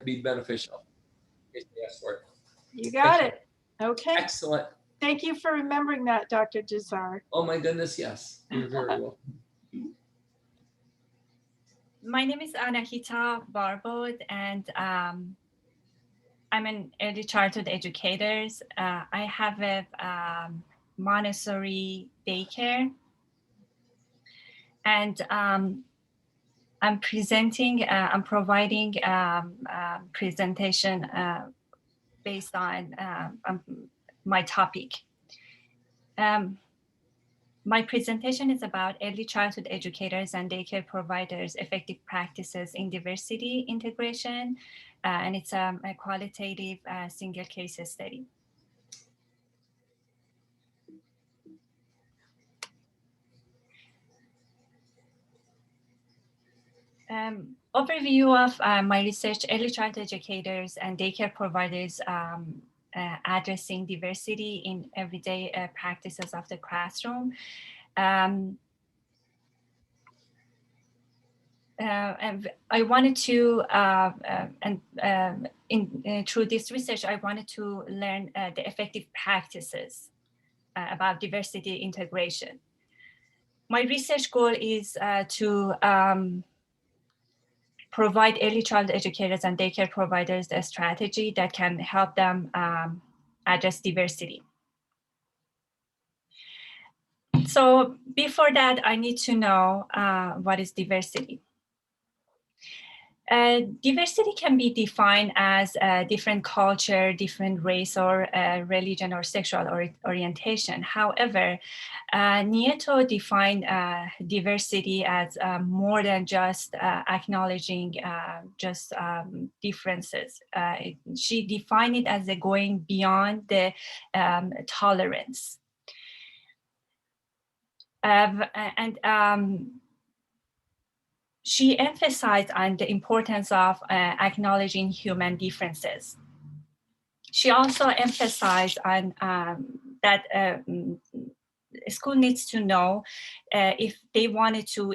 be beneficial in case they ask for it. You got it. Okay. Excellent. Thank you for remembering that, Dr. Jazar. Oh my goodness, yes. You're very welcome. My name is Anahita Barbod, and I'm an early childhood educator. I have a Montessori daycare, and I'm providing presentation based on my topic. Um, My presentation is about early childhood educators and daycare providers' effective practices in diversity integration, and it's a qualitative single case study. Overview of my research: early childhood educators and daycare providers addressing diversity in everyday practices of the classroom. Um, and I wanted to, through this research, I wanted to learn the effective practices about diversity integration. My research goal is to provide early child educators and daycare providers a strategy that can help them address diversity. So before that, I need to know what is diversity. Diversity can be defined as different culture, different race or religion or sexual orientation. However, Nieto defined diversity as more than just acknowledging just differences. She defined it as going beyond the tolerance. She emphasized on the importance of acknowledging human differences. She also emphasized on that school needs to know if they wanted to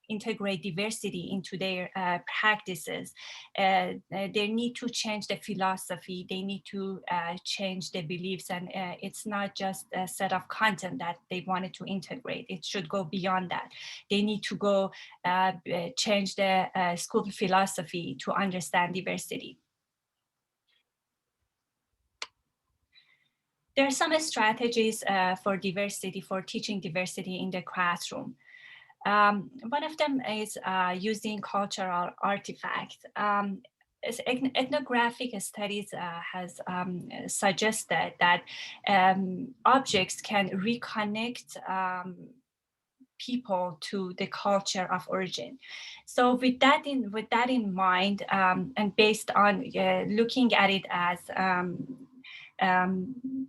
integrate diversity into their practices. They need to change the philosophy, they need to change the beliefs, and it's not just a set of content that they wanted to integrate. It should go beyond that. They need to go change the school philosophy to understand diversity. There are some strategies for diversity, for teaching diversity in the classroom. One of them is using cultural artifacts. Ethnographic studies has suggested that objects can reconnect people to the culture of origin. So with that in mind, and based on looking at it as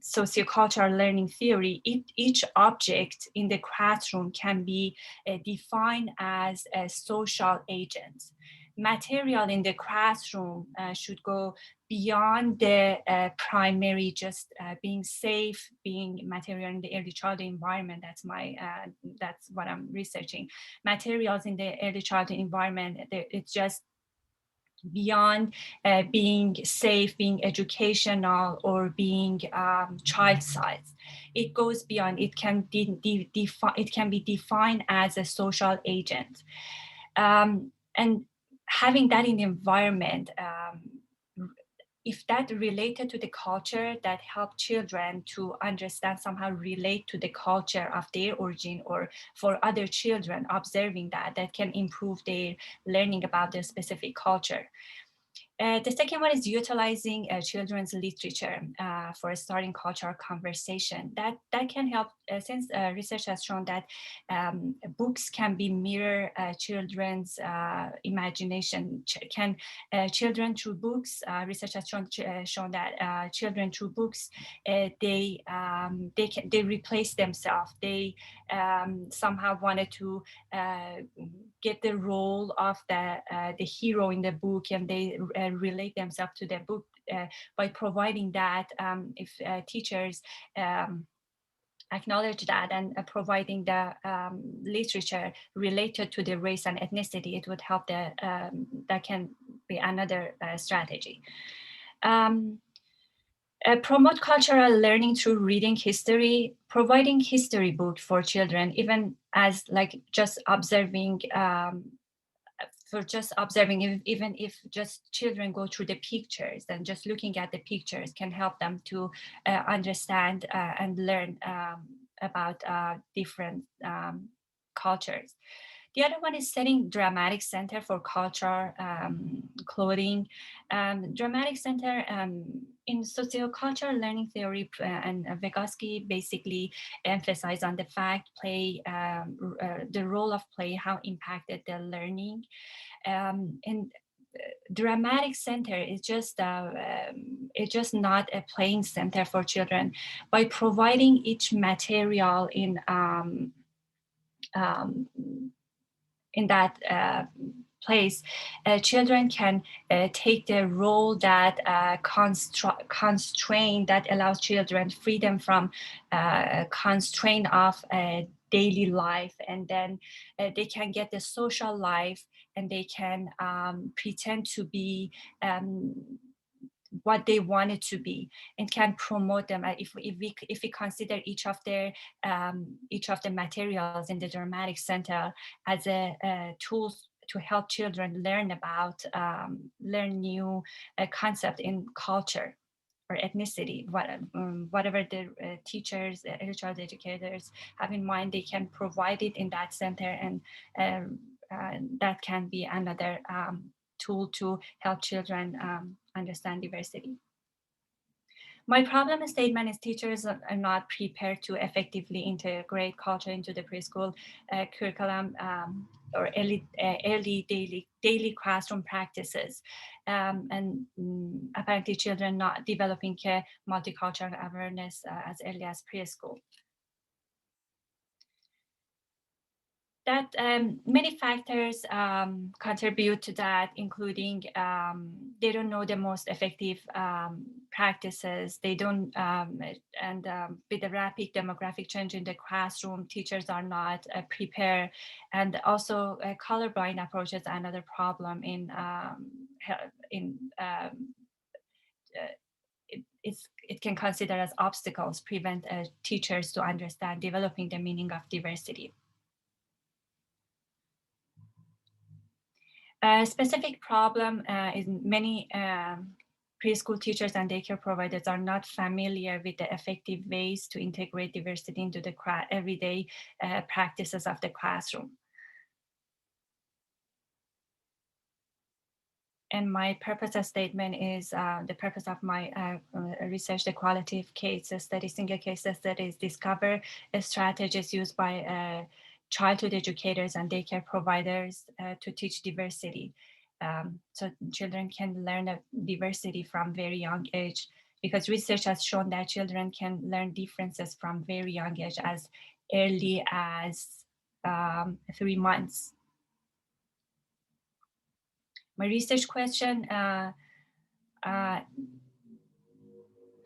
sociocultural learning theory, each object in the classroom can be defined as a social agent. Material in the classroom should go beyond the primary, just being safe, being material in the early childhood environment. That's what I'm researching. Materials in the early childhood environment, it's just beyond being safe, being educational, or being child size. It goes beyond. It can it can be defined as a social agent, and having that in the environment. If that related to the culture, that help children to understand, somehow relate to the culture of their origin, or for other children observing that can improve their learning about their specific culture. The second one is utilizing children's literature for starting cultural conversation. That can help, since research has shown that books can be mirror children's imagination. Children through books, research has shown that children through books, they replace themselves. They somehow wanted to get the role of the hero in the book, and they relate themselves to the book by providing that. If teachers acknowledge that and providing the literature related to the race and ethnicity, it would help that can be another strategy. Promote cultural learning through reading history, providing history book for children, even as like just observing, even if just children go through the pictures, and just looking at the pictures can help them to understand and learn about different cultures. The other one is setting dramatic center for culture, clothing. Dramatic center in sociocultural learning theory and Vygotsky basically emphasize on the fact play, the role of play, how impacted the learning. And dramatic center is just it's just not a playing center for children. By providing each material in that place, children can take the role that constraint, that allows children freedom from constraint of daily life, and then they can get the social life, and they can pretend to be what they want it to be, and can promote them. If we consider each of the materials in the dramatic center as a tools to help children learn about learn new concept in culture or ethnicity, whatever the teachers, early child educators have in mind, they can provide it in that center, and that can be another tool to help children understand diversity. My problem statement is teachers are not prepared to effectively integrate culture into the preschool curriculum or early daily classroom practices. And apparently children not developing multicultural awareness as early as preschool. That many factors contribute to that, including they don't know the most effective practices. They don't, and with the rapid demographic change in the classroom, teachers are not prepared. And also colorblind approach is another problem it can consider as obstacles, prevent teachers to understand developing the meaning of diversity. A specific problem is many preschool teachers and daycare providers are not familiar with the effective ways to integrate diversity into the everyday practices of the classroom. And my purpose statement is the purpose of my research, the qualitative case study, single case studies, discover strategies used by childhood educators and daycare providers to teach diversity. So children can learn diversity from very young age, because research has shown that children can learn differences from very young age, as early as 3 months. My research question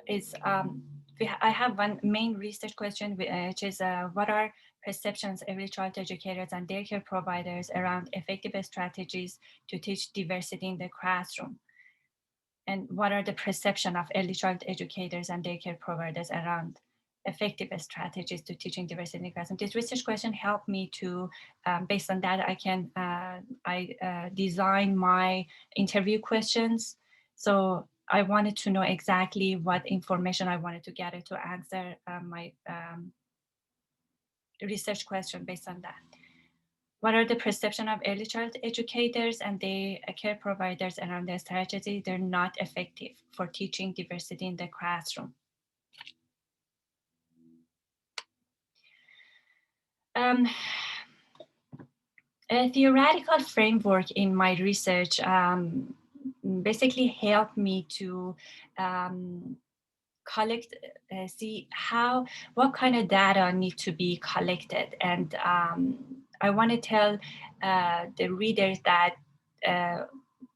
is, I have one main research question, which is what are perceptions of early child educators and daycare providers around effective strategies to teach diversity in the classroom? And what are the perception of early child educators and daycare providers around effective strategies to teaching diversity in the classroom? This research question helped me to, based on that, I can design my interview questions. So I wanted to know exactly what information I wanted to gather to answer my research question based on that. What are the perception of early child educators and the care providers around their strategy? They're not effective for teaching diversity in the classroom. A theoretical framework in my research basically helped me to collect, see what kind of data need to be collected. And I want to tell the readers that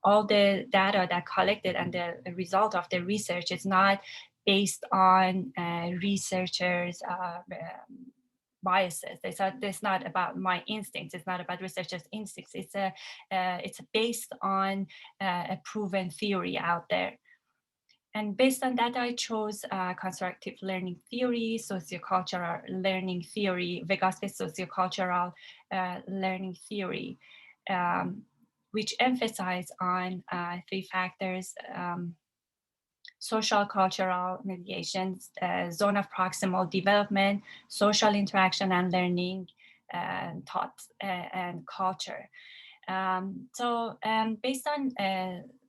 all the data that collected and the result of the research is not based on researchers' biases. It's not about my instincts. It's not about researchers' instincts. It's based on a proven theory out there. And based on that, I chose constructive learning theory, sociocultural learning theory, Vygotsky's sociocultural learning theory, which emphasize on three factors: social, cultural mediations, zone of proximal development, social interaction and learning, thought and culture. Based on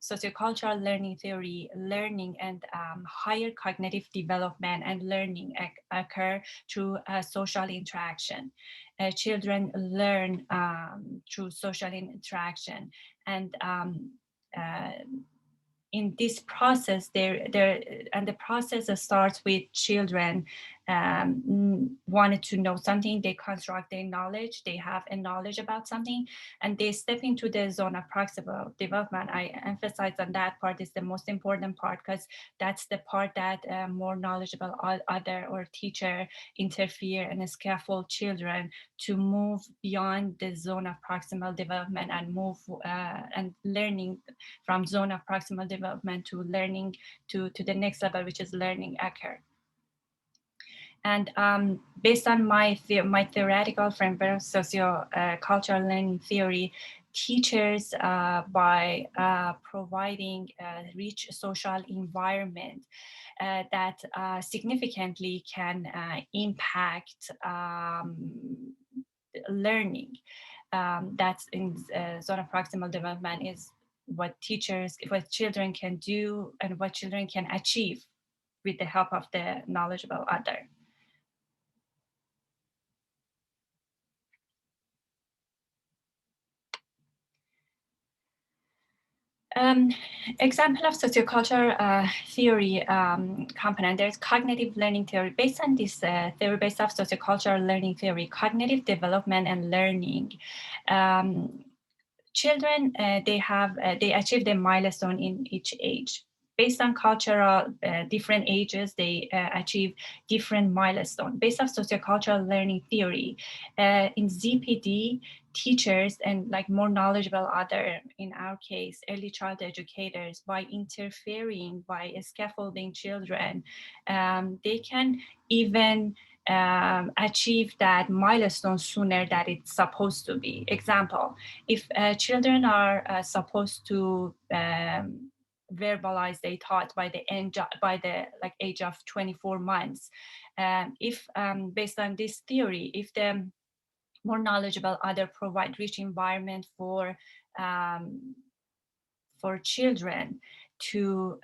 sociocultural learning theory, learning and higher cognitive development and learning occur through social interaction. Children learn through social interaction, and in this process, the process starts with children wanted to know something. They construct their knowledge. They have a knowledge about something, and they step into the zone of proximal development. I emphasize on that part is the most important part, because that's the part that more knowledgeable other or teacher interfere and scaffold children to move beyond the zone of proximal development and move and learning from zone of proximal development to learning to the next level, which is learning occur. And based on my theoretical framework, socio-cultural learning theory, teachers, by providing a rich social environment that significantly can impact learning, that's in zone of proximal development is what children can do and what children can achieve with the help of the knowledgeable other. Example of sociocultural theory component, there's cognitive learning theory. Based on this theory, based off sociocultural learning theory, cognitive development and learning, children, they achieve their milestone in each age. Based on cultural different ages, they achieve different milestone. Based on sociocultural learning theory, in ZPD, teachers and like more knowledgeable other, in our case, early child educators, by interfering, by scaffolding children, they can even achieve that milestone sooner than it's supposed to be. Example, if children are supposed to verbalize their thoughts by the age of 24 months, if based on this theory, if the more knowledgeable other provide rich environment for children to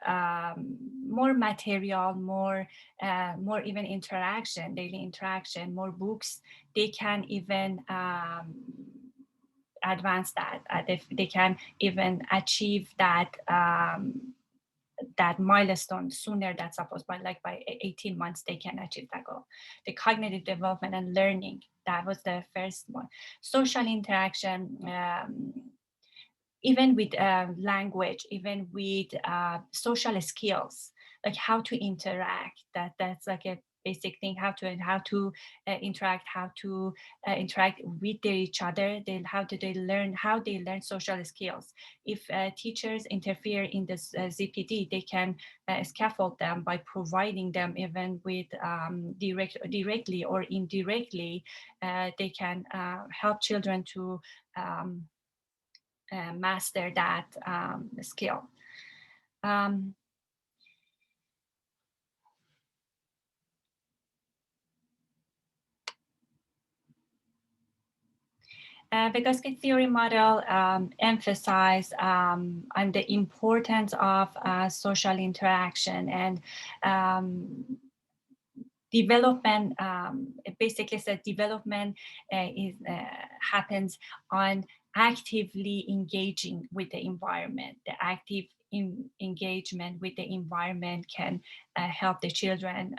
more material, more even interaction, daily interaction, more books, they can even advance that. They can even achieve that that milestone sooner than supposed. By 18 months, they can achieve that goal. The cognitive development and learning, that was the first one. Social interaction, even with language, even with social skills, like how to interact. That's like a basic thing. How to interact, how to interact with each other. How they learn social skills. If teachers interfere in this ZPD, they can scaffold them by providing them even with directly or indirectly. They can help children to master that skill. Vygotsky theory model emphasize on the importance of social interaction and development. It basically said development happens on actively engaging with the environment. The active engagement with the environment can help the children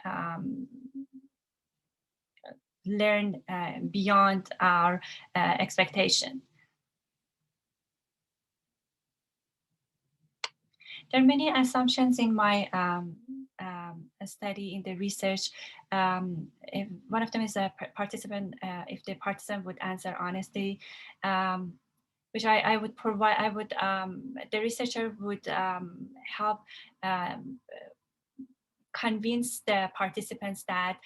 learn beyond our expectation. There are many assumptions in my study in the research. If one of them is a participant, if the participant would answer honestly, which I would provide, the researcher would help um, convince the participants that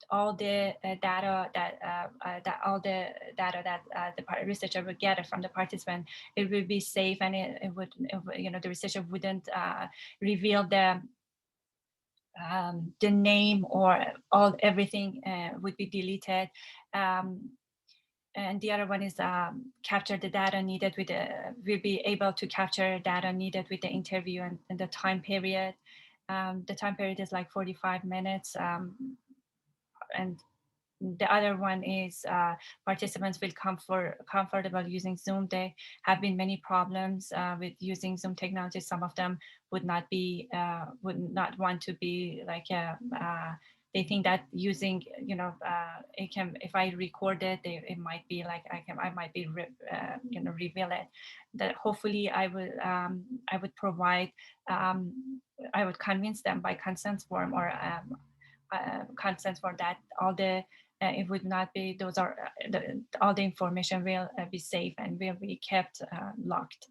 all the data that the researcher would gather from the participant, it would be safe, and the researcher wouldn't reveal the name, or everything would be deleted. And the other one is capture the data needed with we'll be able to capture data needed with the interview and the time period. The time period is like 45 minutes. And the other one is participants will comfortable using Zoom. There have been many problems with using Zoom technology. Some of them would not want to be like they think that using it can, if I record it, it might be like I might be reveal it. That hopefully I would provide I would convince them by consent form, or consent for that all the it would not be, those are all the information will be safe and will be kept locked.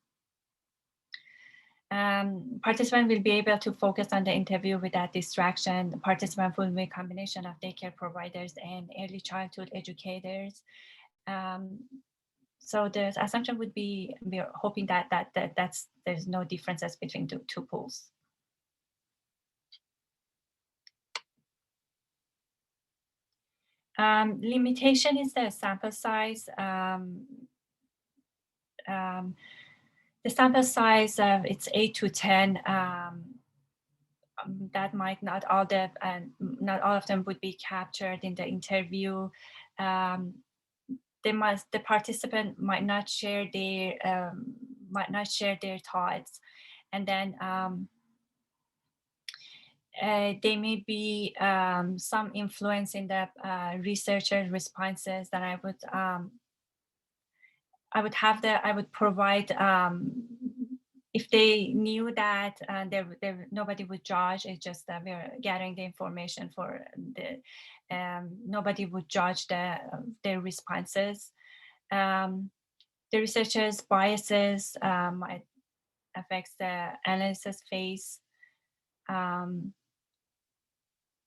Participant will be able to focus on the interview without distraction. The participant will be a combination of daycare providers and early childhood educators. So the assumption would be, we're hoping that's there's no differences between the two pools. Limitation is the sample size. The sample size, it's 8 to 10. That might not all of them would be captured in the interview. The participant might not share their thoughts, and then there may be some influence in the researcher responses that I would provide, if they knew that nobody would judge. It's just that we're gathering the information for nobody would judge their responses. The researcher's biases might affect the analysis phase.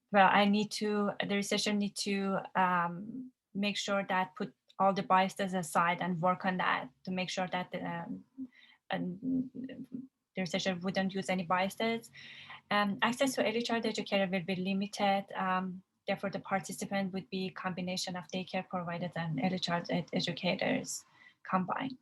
Well, the researcher need to make sure that put all the biases aside and work on that to make sure that the researcher wouldn't use any biases. Access to early child educator will be limited. Therefore, the participant would be a combination of daycare providers and early child educators combined.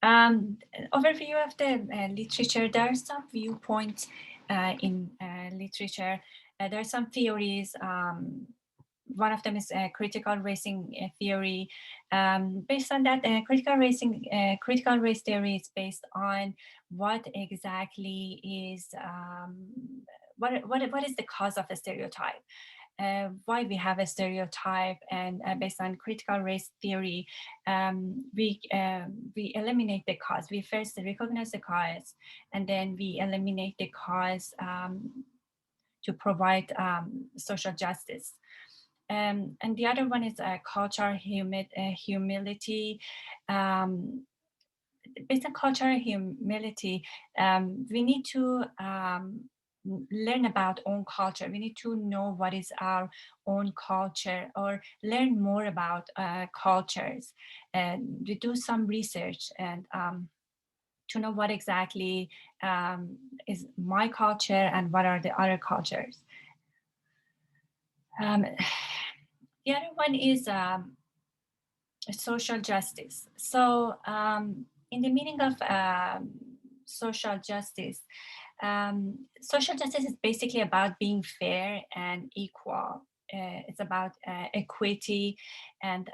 Overview of the literature. There are some viewpoints in literature. There are some theories. One of them is critical racing theory. Based on that, critical race theory is based on what exactly is what is the cause of a stereotype. Why we have a stereotype, and based on critical race theory, we eliminate the cause. We first recognize the cause, and then we eliminate the cause to provide social justice. And the other one is cultural humility. Based on cultural humility, we need to learn about own culture. We need to know what is our own culture, or learn more about cultures, and we do some research and to know what exactly is my culture and what are the other cultures. The other one is social justice. So in the meaning of social justice is basically about being fair and equal. It's about equity, and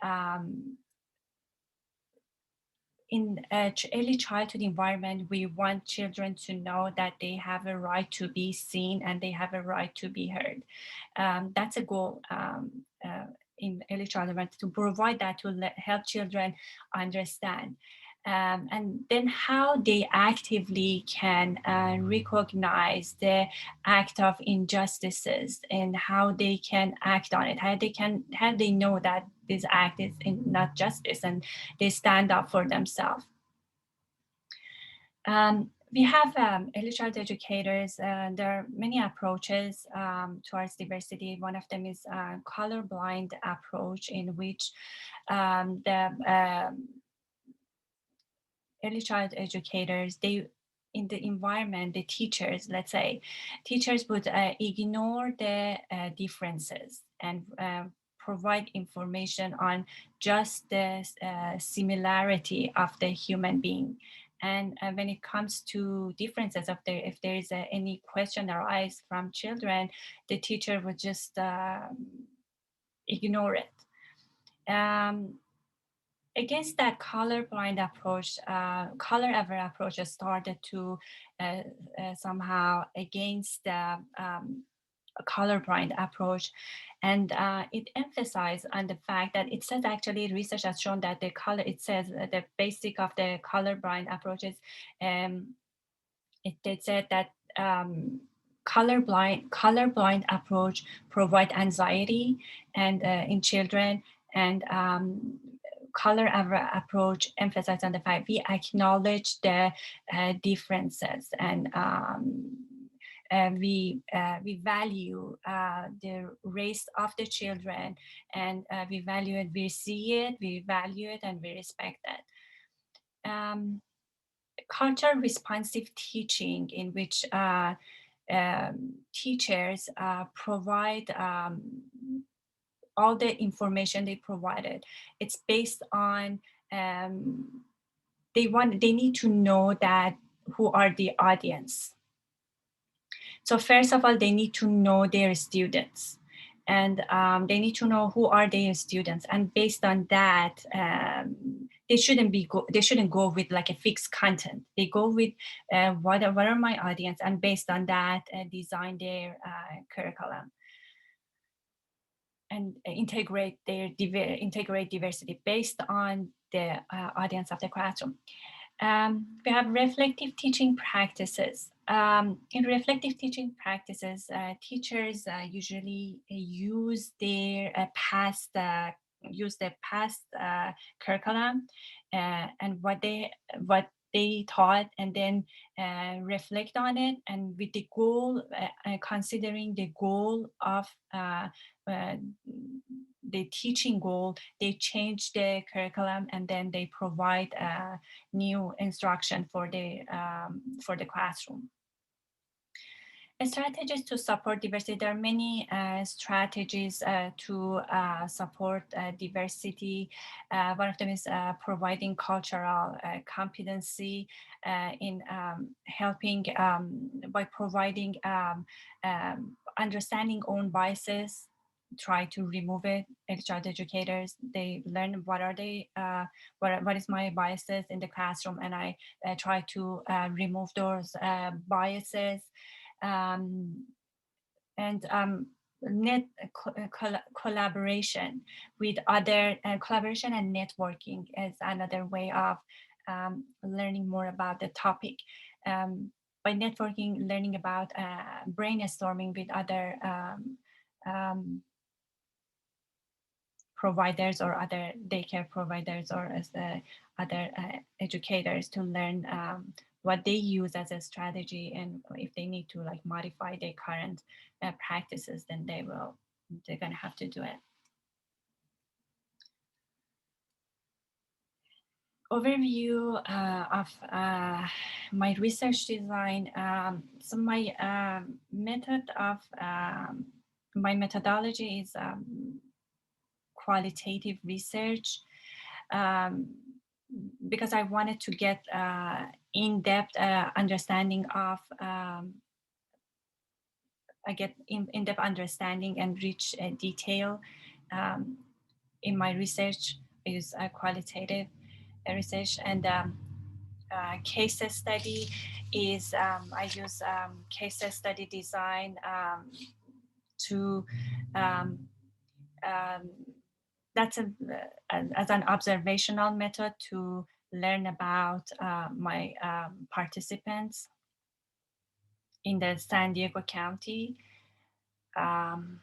in early childhood environment, we want children to know that they have a right to be seen and they have a right to be heard. That's a goal in early childhood, to provide that to help children understand. And then how they actively can recognize the act of injustices and how they can act on it, how they know that this act is not justice and they stand up for themselves. We have early childhood educators. There are many approaches towards diversity. One of them is colorblind approach, in which the early child educators, they, in the environment, the teachers, let's say, teachers would ignore the differences and provide information on just the similarity of the human being. And when it comes to differences, if there is any question arise from children, the teacher would just ignore it. Against that colorblind approach, color-aware approach has started to somehow against the colorblind approach, and it emphasized on the fact that it says, actually research has shown that the color, it says the basic of the colorblind approaches, it said that colorblind approach provide anxiety and in children, and color-aware approach emphasizes on the fact we acknowledge the differences, and we value the race of the children, and we value it, we see it, we value it, and we respect that. Culture responsive teaching, in which teachers provide all the information they provided. It's based on they need to know that who are the audience. So first of all, they need to know their students, and they need to know who are their students. And based on that, they shouldn't go with like a fixed content. They go with what are my audience, and based on that, design their curriculum and integrate diversity based on the audience of the classroom. We have reflective teaching practices. In reflective teaching practices, teachers usually use their past curriculum and what they taught, and then reflect on it, and with the goal, considering the goal of the teaching goal, they change the curriculum, and then they provide new instruction for the classroom. Strategies to support diversity. There are many strategies to support diversity. One of them is providing cultural competency in helping by providing understanding own biases. Try to remove it. Child educators, they learn what are they, what is my biases in the classroom, and I try to remove those biases. And collaboration with other, collaboration and networking is another way of learning more about the topic. By networking, learning about brainstorming with other providers or other daycare providers, or as other educators, to learn what they use as a strategy, and if they need to like modify their current practices, then they're gonna have to do it. Overview of my research design. So my my methodology is qualitative research, because I wanted to get in-depth understanding of in-depth understanding and rich detail in my research. I use qualitative research, and case study is I use case study design to that's as an observational method to learn about my participants in the San Diego County. Um,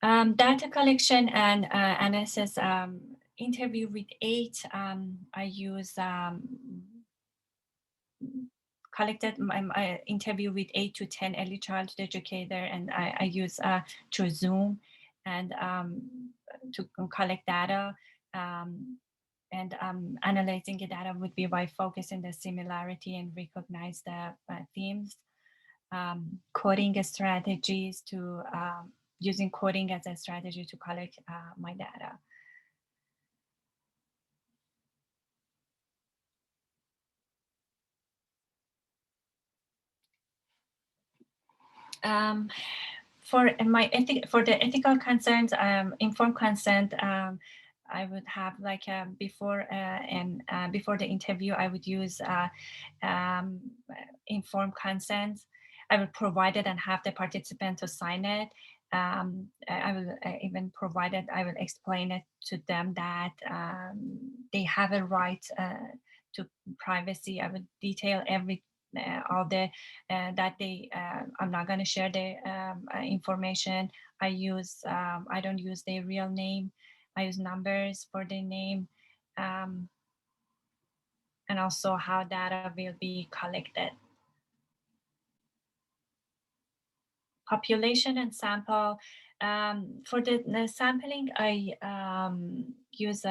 Data collection and analysis. Interview with 8. I use collected my interview with 8 to 10 early childhood educator, and I use through Zoom and to collect data. And analyzing the data would be by focusing the similarity and recognize the themes. Coding strategies to using coding as a strategy to collect my data. For the ethical concerns, informed consent, I would have like before the interview, I would use informed consent. I will provide it and have the participant to sign it. I will even provide it. I will explain it to them that they have a right to privacy. I will detail all the that they I'm not going to share the information. I don't use their real name. I use numbers for their name, and also how data will be collected. Population and sample. For the sampling, I use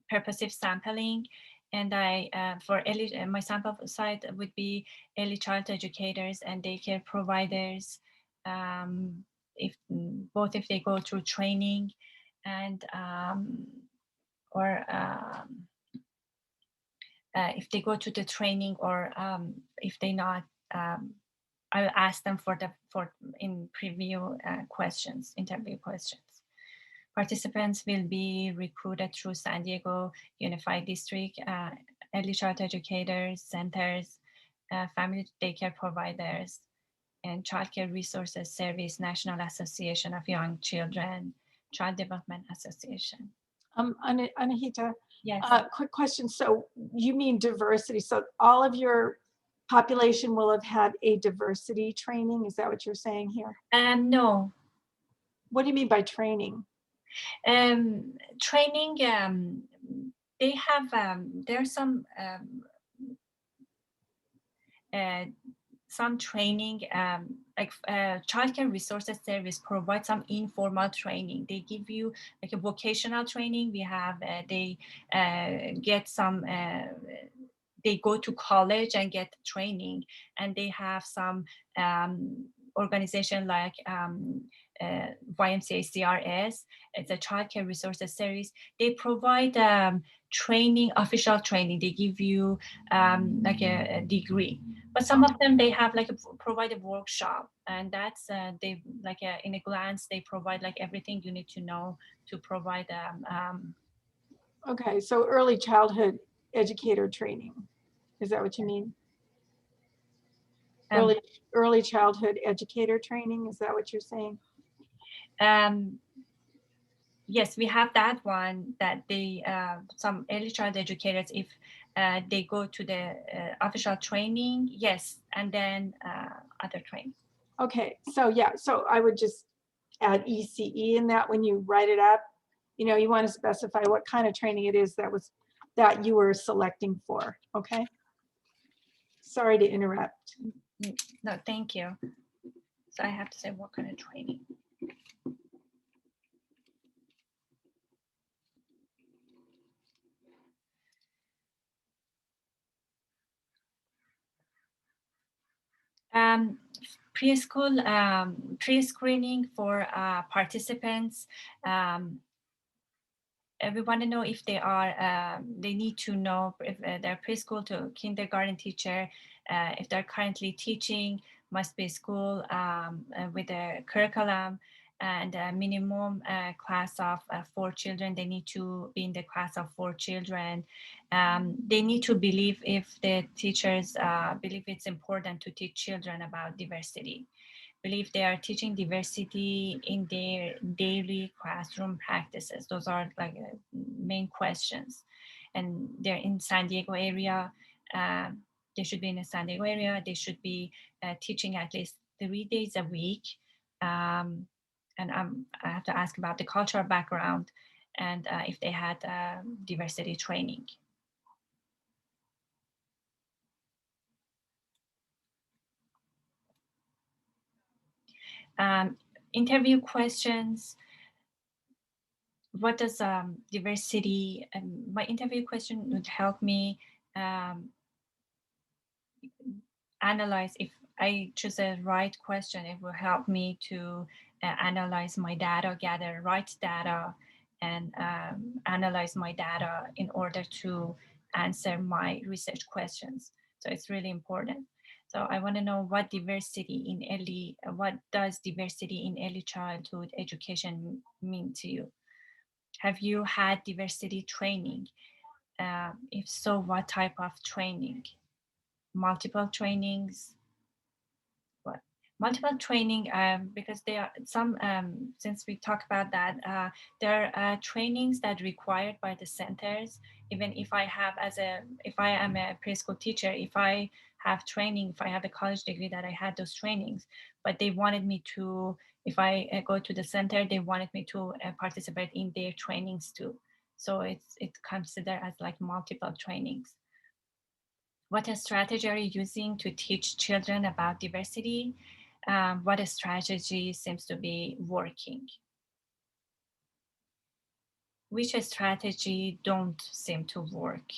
purposive sampling, and I for my sample site would be early childhood educators and daycare providers, if both if they go through training and or if they go to the training, or if they not, I'll ask them for in preview questions, interview questions. Participants will be recruited through San Diego Unified District, early childhood educators, centers, family daycare providers, and Childcare Resources Service, National Association of Young Children, Child Development Association. Anahita, Yes. Quick question. So you mean diversity? So all of your population will have had a diversity training? Is that what you're saying here? No. What do you mean by training? Training, they have, there's some training, like Childcare Resources Service provides some informal training. They give you like a vocational training. We have, they get some, they go to college and get training, and they have some organization like YMCA CRS. It's a Childcare Resources Service. They provide training, official training. They give you like a degree. But some of them, they have like provide a workshop, and that's they like in a glance, they provide like everything you need to know to provide. Okay, so early childhood educator training. Is that what you mean? Early childhood educator training. Is that what you're saying? Yes, we have that one, that they some early child educators, if they go to the official training, yes, and then other training. Okay, so yeah, so I would just add ECE in that when you write it up. You know, you want to specify what kind of training it is that you were selecting for. Okay. Sorry to interrupt. No, thank you. So I have to say what kind of training. Preschool pre-screening for participants. We want to know if they are, they need to know if they're preschool to kindergarten teacher, if they're currently teaching, must be school with a curriculum, and a minimum class of 4 children. They need to be in the class of 4 children. They need to believe, if the teachers believe it's important to teach children about diversity, believe they are teaching diversity in their daily classroom practices. Those are like main questions. And they're in San Diego area. They should be in the San Diego area. They should be teaching at least 3 days a week. And I have to ask about the cultural background and if they had diversity training. Interview questions. What does diversity, my interview question would help me analyze. If I choose the right question, it will help me to analyze my data, gather right data, and analyze my data in order to answer my research questions. So it's really important. So I want to know what does diversity in early childhood education mean to you? Have you had diversity training? If so, what type of training? Multiple trainings? What? Multiple training, because there are some, since we talk about that, there are trainings that required by the centers. Even if if I am a preschool teacher, if I have training, if I have a college degree, that I had those trainings, but they wanted me to, if I go to the center, they wanted me to participate in their trainings too. So it's considered as like multiple trainings. What strategy are you using to teach children about diversity? What strategy seems to be working? Which strategy don't seem to work?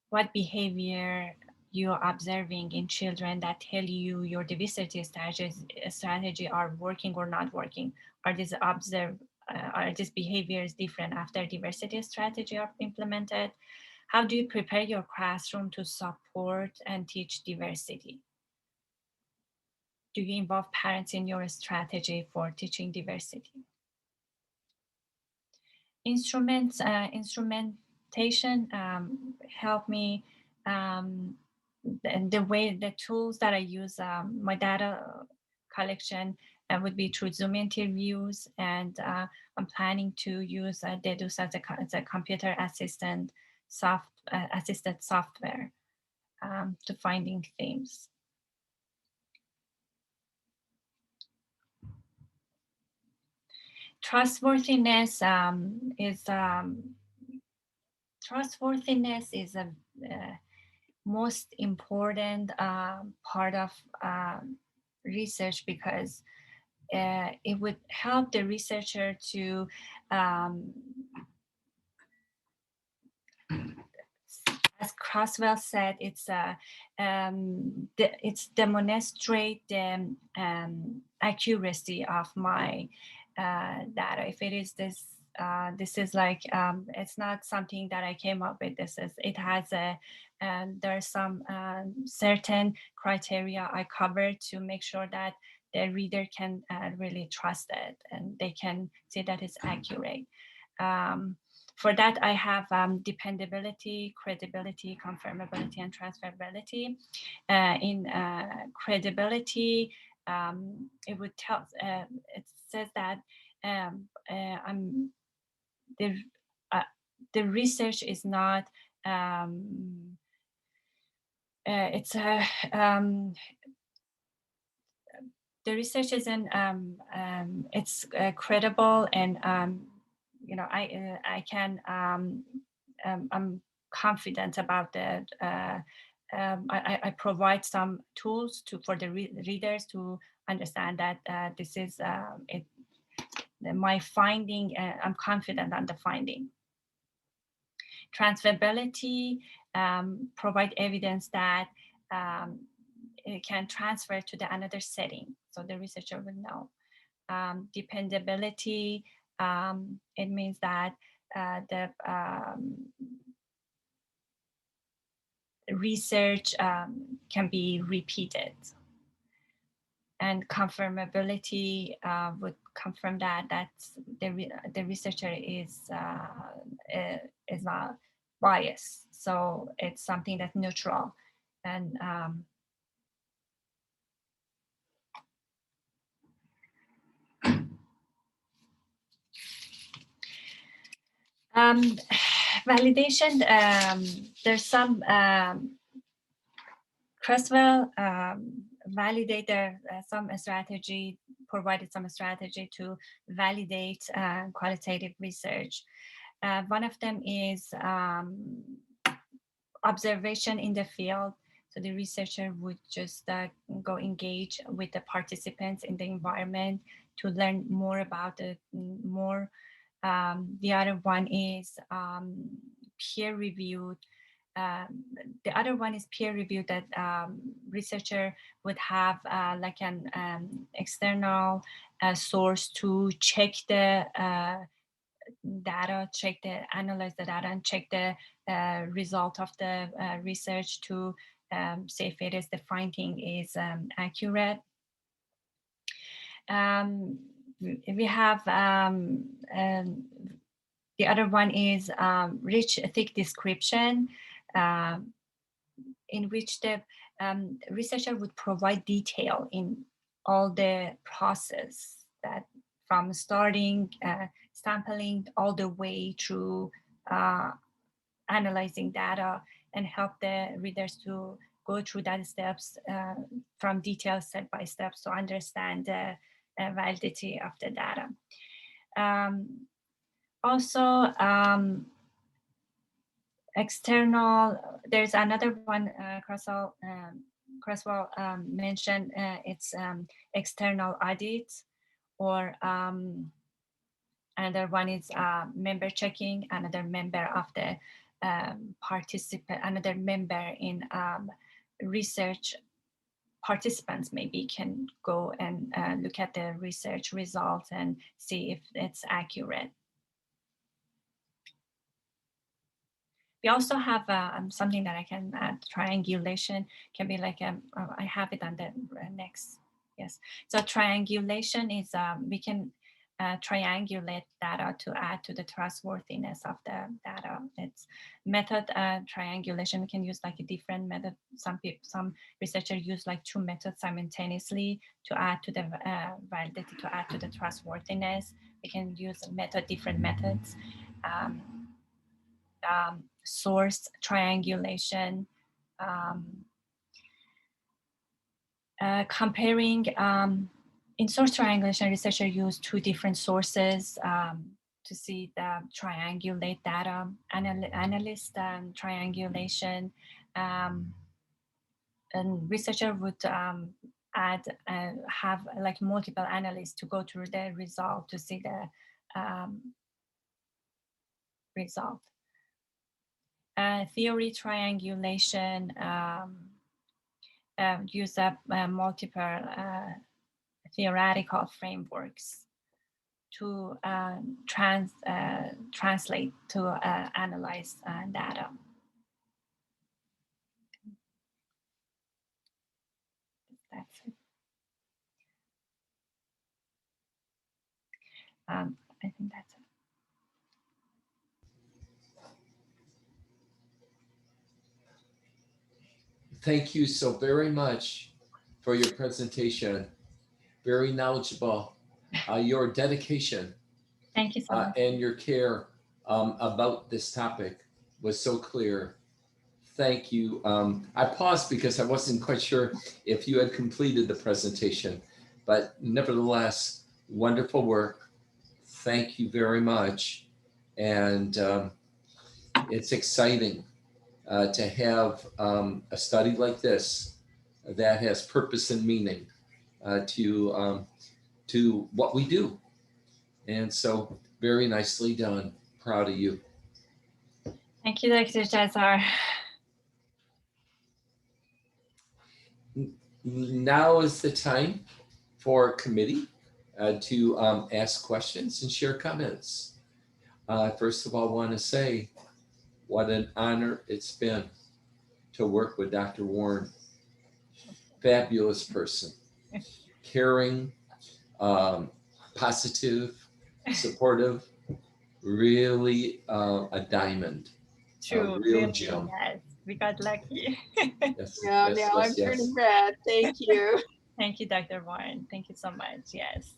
What behavior you're observing in children that tell you your diversity strategy are working or not working? Are these behaviors different after diversity strategy are implemented? How do you prepare your classroom to support and teach diversity? Do you involve parents in your strategy for teaching diversity? Instrumentation help me. The tools that I use, my data collection would be through Zoom interviews, and I'm planning to use Dedus as a computer assistant assisted software to finding themes. Trustworthiness is a most important part of research, because it would help the researcher to as Croswell said, it's demonstrate the accuracy of my data. If it is this, this is like it's not something that I came up with. It has there are some certain criteria I covered to make sure that the reader can really trust it and they can see that it's accurate. For that, I have dependability, credibility, confirmability, and transferability. In credibility, it would tell. It says that the research is not. It's a. The research isn't. It's credible, and I can. I'm confident about that. I provide some tools for the readers to understand that this is my finding. I'm confident on the finding. Transferability provide evidence that it can transfer to the another setting, so the researcher will know. Dependability, it means that the research can be repeated. and confirmability would confirm that the researcher is not biased. So it's something that's neutral. And validation, there's some Creswell validated some strategy, provided some strategy to validate qualitative research. One of them is observation in the field. So the researcher would just go engage with the participants in the environment to learn more about it, more. The other one is peer-reviewed. The other one is peer-reviewed, that researcher would have like an external source to check the data, analyze the data, and check the result of the research to see if the finding is accurate. We have the other one is rich, thick description, in which the researcher would provide detail in all the process, that from starting sampling all the way through analyzing data, and help the readers to go through that steps from detailed step by step to understand the validity of the data. Also, external, there's another one Creswell mentioned, it's external audits, or another one is member checking, another member of the participant, another member in research participants maybe can go and look at the research results and see if it's accurate. We also have something that I can add, triangulation, can be like, I have it on the next, yes. So triangulation is, we can triangulate data to add to the trustworthiness of the data. It's method triangulation. We can use like a different method. Some researchers use like 2 methods simultaneously to add to the validity, to add to the trustworthiness. We can use different methods. Source triangulation, comparing. In source triangulation, researchers use 2 different sources to see the triangulate data. Analyst triangulation, and researcher would have like multiple analysts to go through the result to see the result. Theory triangulation use up multiple theoretical frameworks to translate to analyze data. That's it. I think that's it. Thank you so very much for your presentation. Very knowledgeable. Your dedication Thank you so much. and your care about this topic was so clear. Thank you. I paused because I wasn't quite sure if you had completed the presentation, but nevertheless, wonderful work. Thank you very much. And it's exciting to have a study like this that has purpose and meaning to what we do. And so very nicely done. Proud of you. Thank you, Dr. Jazar. Now is the time for committee to ask questions and share comments. First of all, I want to say what an honor it's been to work with Dr. Warren. Fabulous person. caring, positive, supportive, really a diamond, a True, real really, gem. yes, we got lucky. Yes, Yeah, yes, now I'm yes, yes. turning red. Thank you. Thank you, Dr. Warren. Thank you so much. Yes.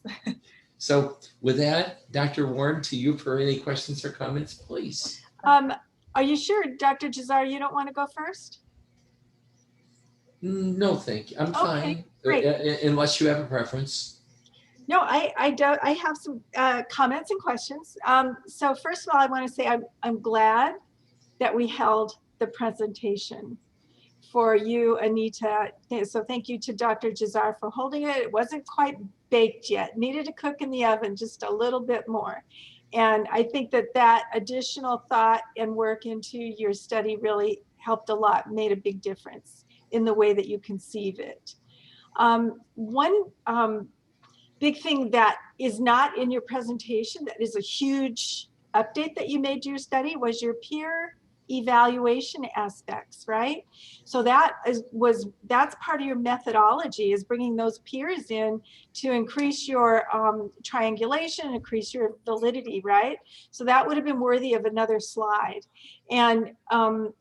So with that, Dr. Warren, to you for any questions or comments, please. Are you sure, Dr. Jazar, you don't want to go first? No, thank you. I'm fine. great. Unless you have a preference. No, I don't. I have some comments and questions. So first of all, I want to say I'm glad that we held the presentation for you, Anita. So thank you to Dr. Jazar for holding it. It wasn't quite baked yet. Needed to cook in the oven just a little bit more. And I think that that additional thought and work into your study really helped a lot, made a big difference in the way that you conceive it. One big thing that is not in your presentation that is a huge update that you made to your study was your peer evaluation aspects, right? So that's part of your methodology, is bringing those peers in to increase your triangulation, increase your validity, right? So that would have been worthy of another slide. And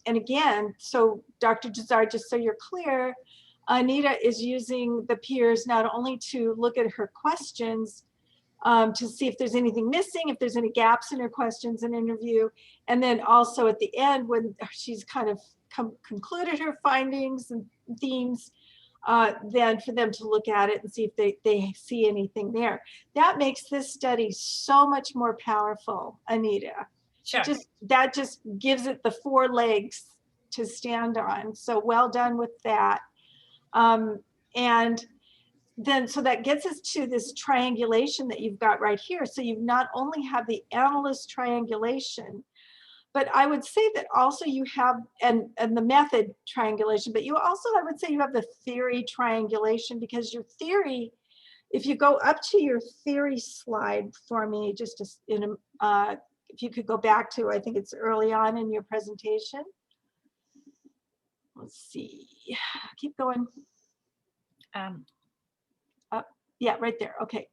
again, so Dr. Jazar, just so you're clear, Anita is using the peers not only to look at her questions, to see if there's anything missing, if there's any gaps in her questions and interview, and then also at the end when she's kind of concluded her findings and themes, then for them to look at it and see if they see anything there. That makes this study so much more powerful, Anita. Sure. That just gives it the 4 legs to stand on. So well done with that. And then, so that gets us to this triangulation that you've got right here. So you not only have the analyst triangulation, but I would say that also you have, and the method triangulation, but you also, I would say you have the theory triangulation, because your theory, if you go up to your theory slide for me, just if you could go back to, I think it's early on in your presentation. Let's see, keep going. Yeah, right there. Okay.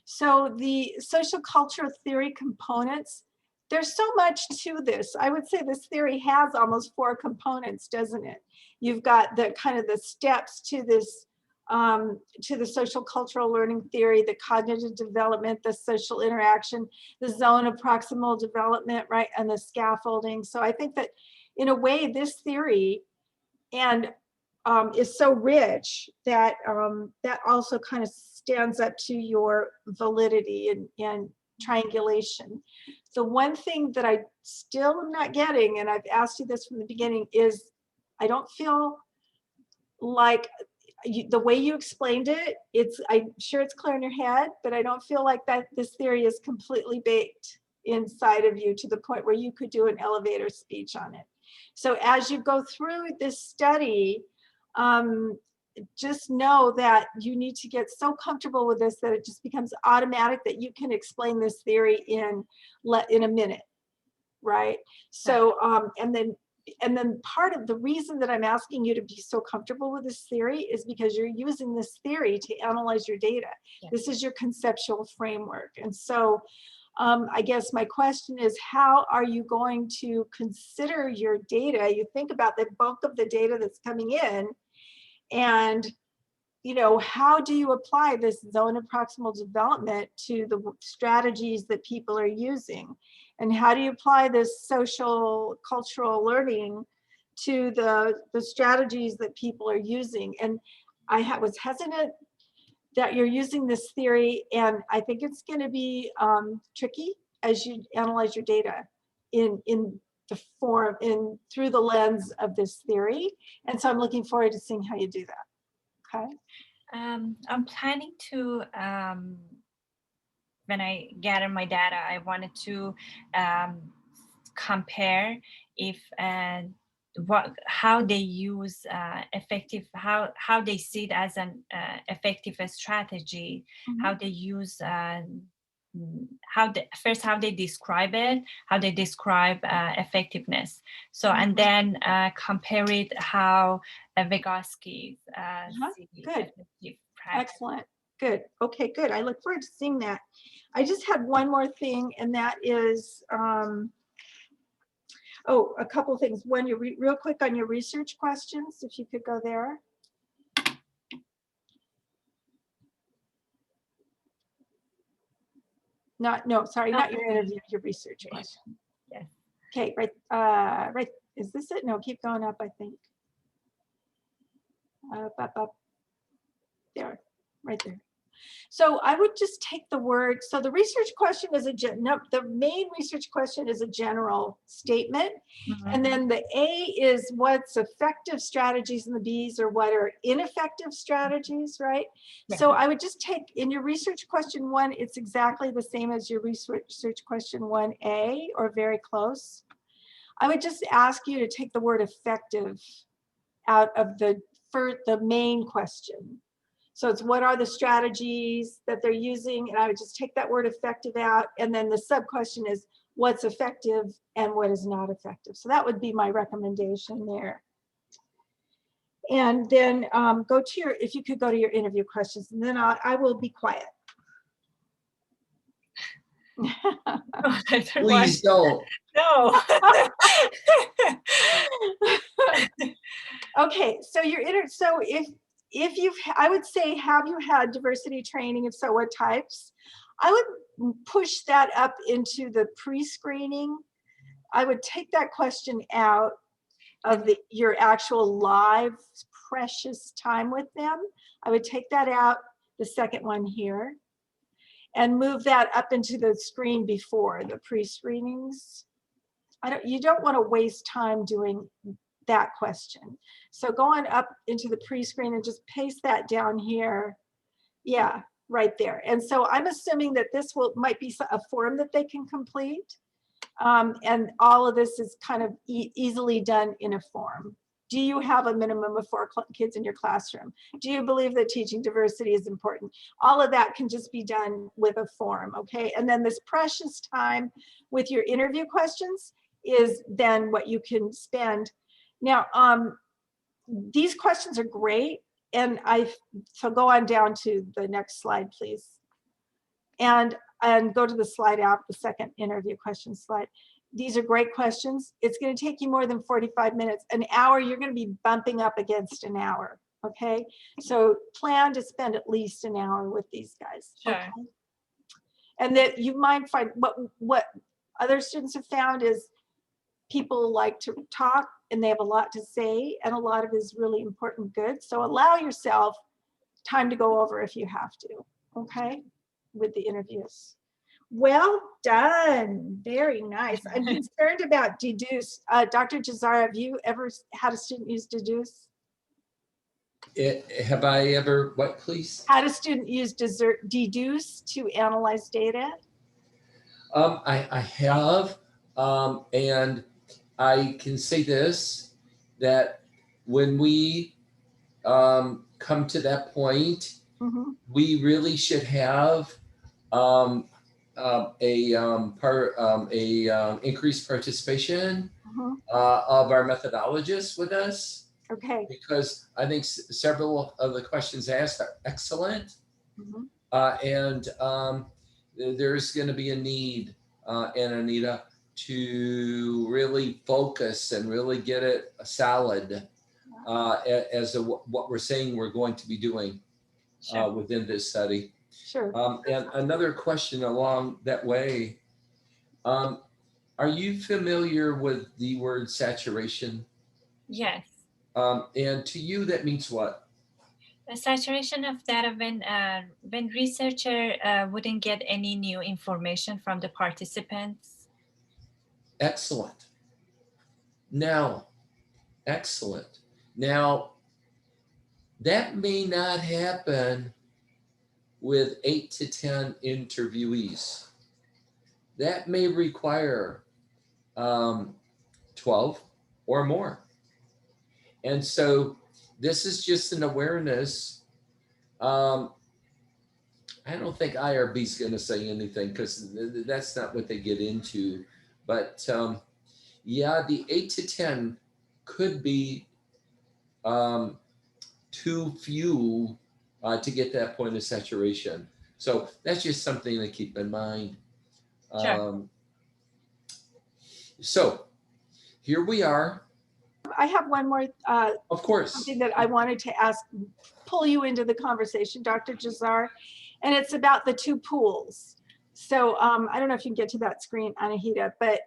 So the social cultural theory components, there's so much to this. I would say this theory has almost 4 components, doesn't it? You've got the kind of the steps to this, to the social cultural learning theory, the cognitive development, the social interaction, the zone of proximal development, right? And the scaffolding. So I think that in a way, this theory and is so rich that that also kind of stands up to your validity and triangulation. The one thing that I still am not getting, and I've asked you this from the beginning, is I don't feel like the way you explained it, I'm sure it's clear in your head, but I don't feel like that this theory is completely baked inside of you to the point where you could do an elevator speech on it. So as you go through this study, just know that you need to get so comfortable with this that it just becomes automatic that you can explain this theory in a minute, right? So, and then part of the reason that I'm asking you to be so comfortable with this theory is because you're using this theory to analyze your data. Yeah. This is your conceptual framework. And so I guess my question is, how are you going to consider your data? You think about the bulk of the data that's coming in, and how do you apply this zone of proximal development to the strategies that people are using? And how do you apply this social cultural learning to the strategies that people are using? And I was hesitant that you're using this theory, and I think it's going to be tricky as you analyze your data in the form, through the lens of this theory. And so I'm looking forward to seeing how you do that. Okay. I'm planning to, when I gather my data, I wanted to compare if how they use effective, how they see it as an effective strategy, how they use how they describe it, how they describe effectiveness. So and then compare it how Vygotsky Good. effective practice. Excellent. Good. Okay, good. I look forward to seeing that. I just had one more thing, and that is, oh, a couple things. One, real quick on your research questions, if you could go there. Sorry, not your interview, your research question. Yes. Okay, right, right. Is this it? No, keep going up, I think. Up. There, right there. So I would just take the word, so the research question is the main research question is a general statement. And then the A is what's effective strategies, and the B's are what are ineffective strategies, right? Yeah. So I would just take, in your research question 1, it's exactly the same as your research question 1A, or very close. I would just ask you to take the word effective out of the main question. So it's what are the strategies that they're using, and I would just take that word effective out, and then the sub question is what's effective and what is not effective. So that would be my recommendation there. And then go to your, if you could go to your interview questions, and then I will be quiet. Please don't. No. Okay, so so if you've, I would say, have you had diversity training? If so, what types? I would push that up into the pre-screening. I would take that question out of your actual live precious time with them. I would take that out, the second one here, and move that up into the screen before the pre-screenings. You don't want to waste time doing that question. So go on up into the pre-screen and just paste that down here. Yeah, right there. And so I'm assuming that this might be a form that they can complete. And all of this is kind of easily done in a form. Do you have a minimum of 4 kids in your classroom? Do you believe that teaching diversity is important? All of that can just be done with a form, okay? And then this precious time with your interview questions is then what you can spend. Now, these questions are great, and so go on down to the next slide, please. And go to the slide out, the second interview question slide. These are great questions. It's going to take you more than 45 minutes. An hour, you're going to be bumping up against an hour, okay? So plan to spend at least an hour with these guys. Sure. Okay? And that you might find what other students have found is people like to talk, and they have a lot to say, and a lot of it is really important good. So allow yourself time to go over if you have to, okay, with the interviews. Well done. Very nice. I'm concerned about deduce. Dr. Jazara, have you ever had a student use deduce? Have I ever, what please? Had a student use deduce to analyze data? I have, and I can say this, that when we come to that point, we really should have increased participation of our methodologists with us. Okay. Because I think several of the questions asked are excellent, and there's going to be a need, Anahita, to really focus and really get it solid as to what we're saying we're going to be doing within this study. Sure. And another question along that way, are you familiar with the word saturation? Yes. And to you, that means what? The saturation of data when researcher wouldn't get any new information from the participants. Excellent. Now, excellent. Now, that may not happen with 8 to 10 interviewees. That may require 12 or more. And so this is just an awareness. I don't think IRB is going to say anything because that's not what they get into. But yeah, the 8 to 10 could be too few to get that point of saturation. So that's just something to keep in mind. Sure. So here we are. I have one more Of course. something that I wanted to ask, pull you into the conversation, Dr. Jazar, and it's about the two pools. So I don't know if you can get to that screen, Anahita, but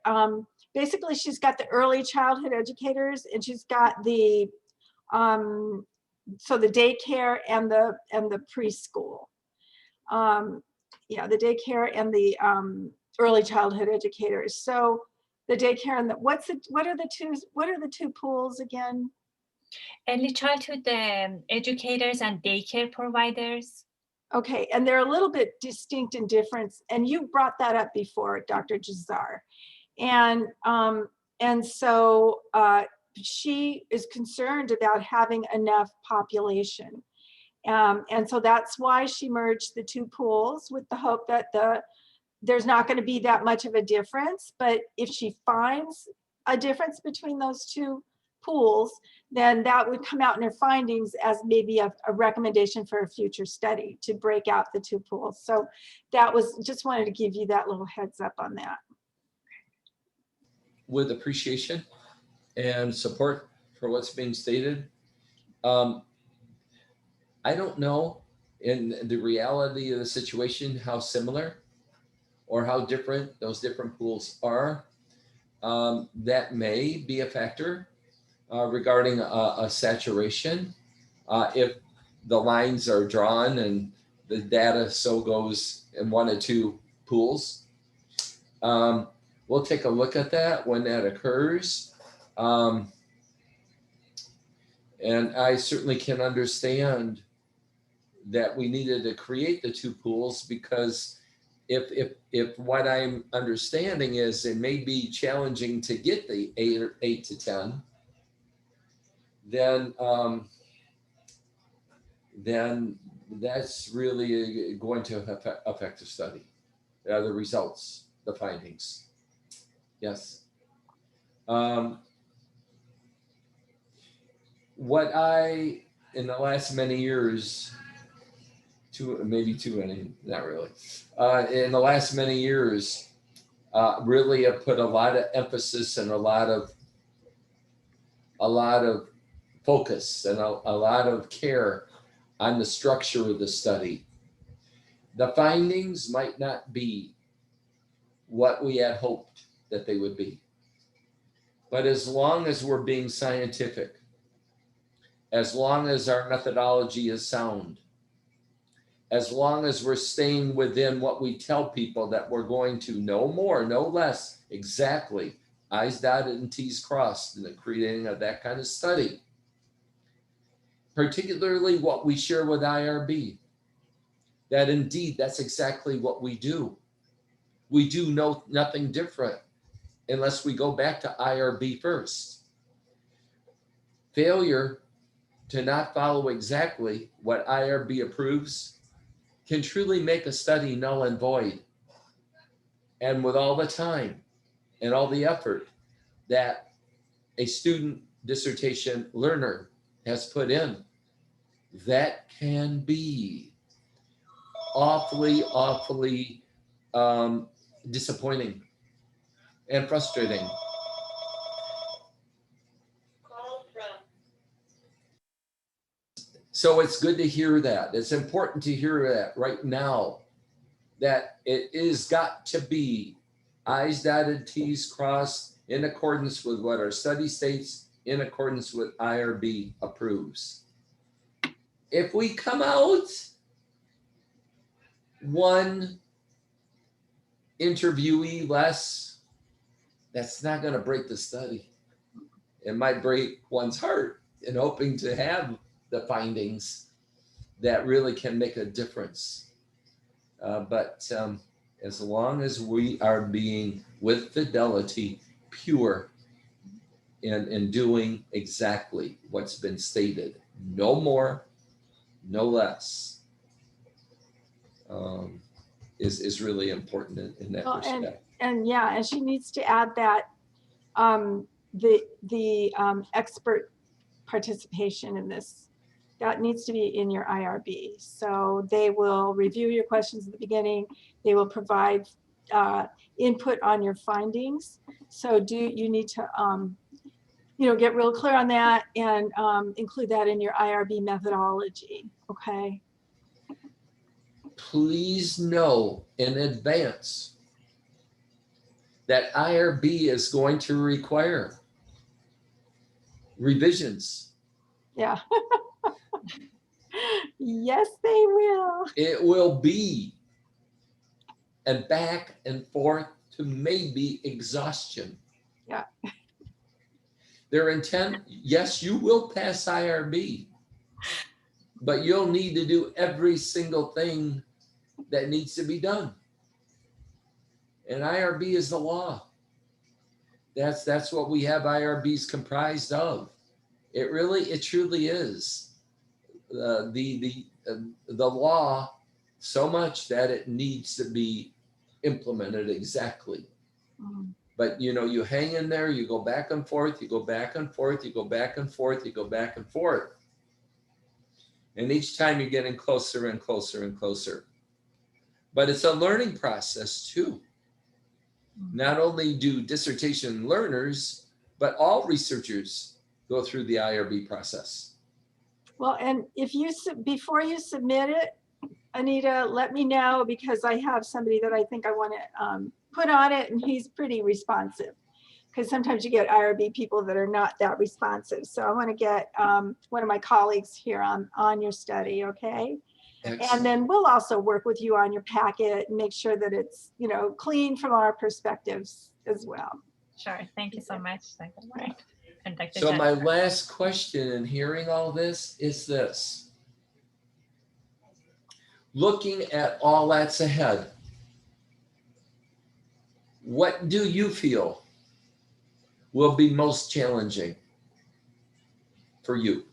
basically she's got the early childhood educators, and she's got the so the daycare and the preschool. Yeah, the daycare and the early childhood educators. So the daycare and the what are the two pools again? Early childhood educators and daycare providers. Okay, and they're a little bit distinct in difference, and you brought that up before, Dr. Jazar. And so she is concerned about having enough population. And so that's why she merged the two pools, with the hope that there's not going to be that much of a difference. But if she finds a difference between those two pools, then that would come out in her findings as maybe a recommendation for a future study to break out the two pools. So that was, just wanted to give you that little heads up on that. With appreciation and support for what's being stated. I don't know in the reality of the situation how similar or how different those different pools are. That may be a factor regarding a saturation. If the lines are drawn and the data so goes in one or two pools. We'll take a look at that when that occurs. And I certainly can understand that we needed to create the two pools, because if what I'm understanding is it may be challenging to get the 8 to 10, then that's really going to affect the study, the results, the findings. Yes. What I, in the last many years, not really, in the last many years, really have put a lot of emphasis and a lot of focus and a lot of care on the structure of the study. The findings might not be what we had hoped that they would be. But as long as we're being scientific, as long as our methodology is sound, as long as we're staying within what we tell people that we're going to, no more, no less, exactly, I's dotted and T's crossed in the creating of that kind of study, particularly what we share with IRB, that indeed that's exactly what we do. We do nothing different unless we go back to IRB first. Failure to not follow exactly what IRB approves can truly make a study null and void. And with all the time and all the effort that a student dissertation learner has put in, that can be awfully disappointing and frustrating. So it's good to hear that. It's important to hear that right now, that it is got to be I's dotted, T's crossed, in accordance with what our study states, in accordance with IRB approves. If we come out one interviewee less, that's not going to break the study. It might break one's heart in hoping to have the findings that really can make a difference. But as long as we are being, with fidelity, pure in doing exactly what's been stated, no more, no less, is really important in that respect. And yeah, and she needs to add that the expert participation in this That needs to be in your IRB. So they will review your questions at the beginning. They will provide input on your findings. So you need to get real clear on that and include that in your IRB methodology, okay? Please know in advance that IRB is going to require revisions. Yeah. Yes, they will. It will be and back and forth to maybe exhaustion. Yeah. Their intent, yes, you will pass IRB, but you'll need to do every single thing that needs to be done. And IRB is the law. That's what we have IRBs comprised of. It truly is the law, so much that it needs to be implemented exactly. Mm. But you hang in there, you go back and forth, you go back and forth, you go back and forth, you go back and forth. And each time you're getting closer and closer and closer. But it's a learning process too. Not only do dissertation learners, but all researchers go through the IRB process. Well, and before you submit it, Anita, let me know, because I have somebody that I think I want to put on it, and he's pretty responsive. Because sometimes you get IRB people that are not that responsive. So I want to get one of my colleagues here on your study, okay? Excellent. And then we'll also work with you on your packet and make sure that it's, clean from our perspectives as well. Sure. Thank you so much, Dr. White and Dr. So my Jennifer. last question in hearing all this is this. Looking at all that's ahead, what do you feel will be most challenging for you?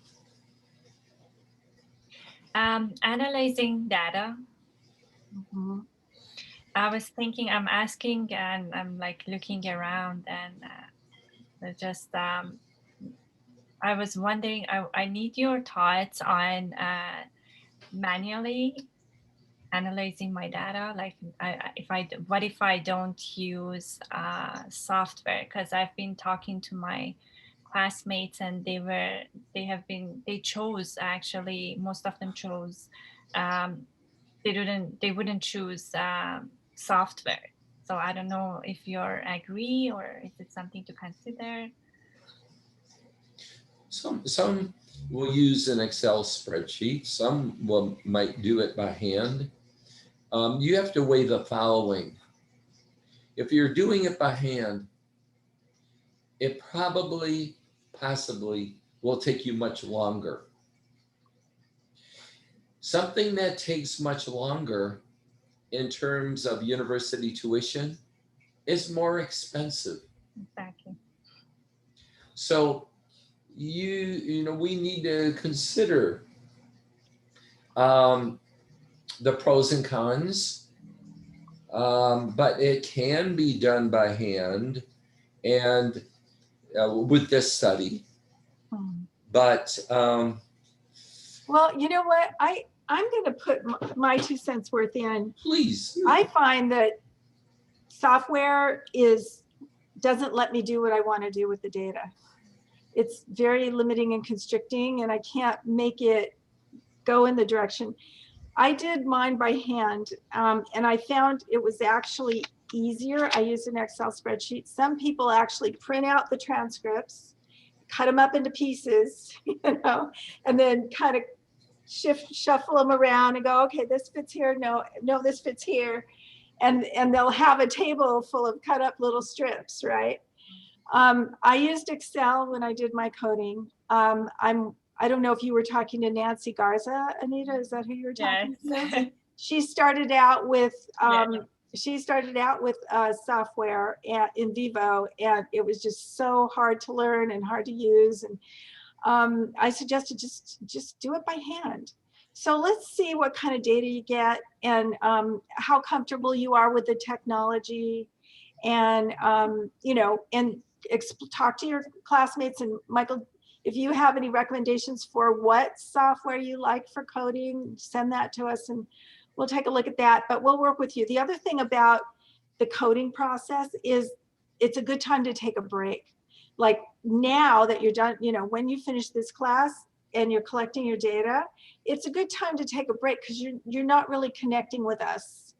Analyzing data. Mm-hmm. I was thinking, I'm asking, and I'm like looking around, and I was wondering, I need your thoughts on manually analyzing my data. Like, what if I don't use software? Because I've been talking to my classmates, and they chose, actually, most of them chose, they wouldn't choose software. So I don't know if you agree, or is it something to consider? Some will use an Excel spreadsheet. Some might do it by hand. You have to weigh the following. If you're doing it by hand, it possibly will take you much longer. Something that takes much longer in terms of university tuition is more expensive. Exactly. So we need to consider the pros and cons, but it can be done by hand and with this study. But well, you know what? I'm going to put my 2 cents worth in. Please. I find that software doesn't let me do what I want to do with the data. It's very limiting and constricting, and I can't make it go in the direction. I did mine by hand, and I found it was actually easier. I used an Excel spreadsheet. Some people actually print out the transcripts, cut them up into pieces, and then kind of shuffle them around and go, okay, this fits here. No, this fits here. And they'll have a table full of cut up little strips, right? I used Excel when I did my coding. I don't know if you were talking to Nancy Garza, Anita, is that who you were talking Yes. to? She started out with Yeah. Software in Vivo, and it was just so hard to learn and hard to use. And I suggested just do it by hand. So let's see what kind of data you get, and how comfortable you are with the technology, and and talk to your classmates. And Michael, if you have any recommendations for what software you like for coding, send that to us and we'll take a look at that, but we'll work with you. The other thing about the coding process is it's a good time to take a break. Like now that you're done, you know, when you finish this class and you're collecting your data, it's a good time to take a break because you're not really connecting with us.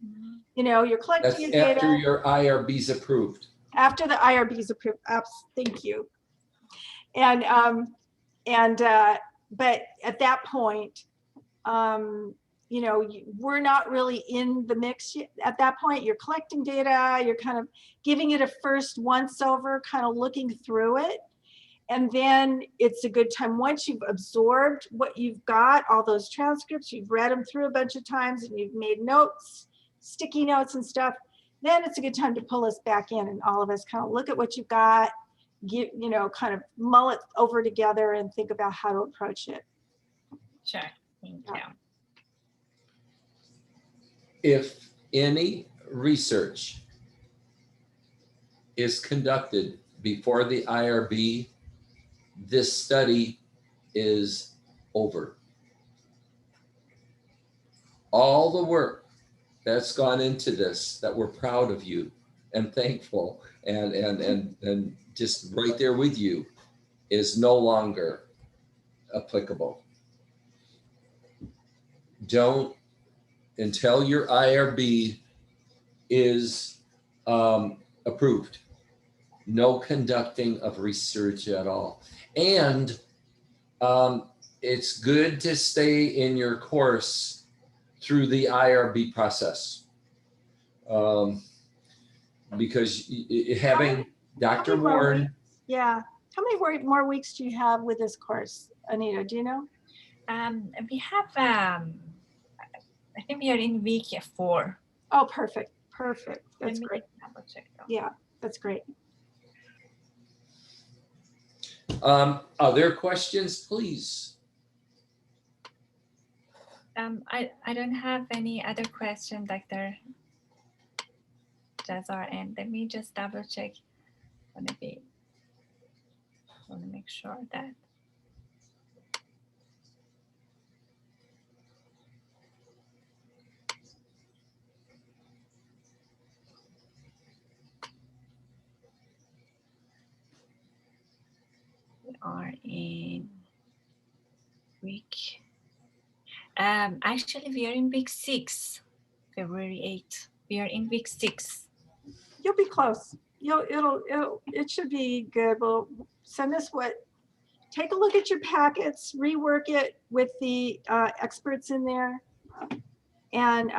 You know, you're collecting your That's after data. your IRB's approved. After the IRB's approved. Thank you. And but at that point, you know, we're not really in the mix yet. At that point. You're collecting data, you're kind of giving it a first once over, kind of looking through it. And then it's a good time, once you've absorbed what you've got, all those transcripts, you've read them through a bunch of times and you've made notes, sticky notes and stuff, then it's a good time to pull us back in and all of us kind of look at what you've got, you know, kind of mull it over together and think about how to approach it. Sure, thank you. If any research is conducted before the IRB, this study is over. All the work that's gone into this, that we're proud of you and thankful and just right there with you, is no longer applicable. Don't, until your IRB is approved, no conducting of research at all. And it's good to stay in your course through the IRB process, because having Dr. Warren. Yeah. How many more weeks do you have with this course, Anita? Do you know? We have, I think we are in week 4. Oh, perfect. Perfect. That's great. Yeah, that's great. Other questions, please? I don't have any other question, Dr. Jazar, and let me just double check. I want to make sure that. We are in week. Actually, we are in week 6, February 8th. We are in week 6. You'll be close. It should be good. Well, send us take a look at your packets, rework it with the experts in there, and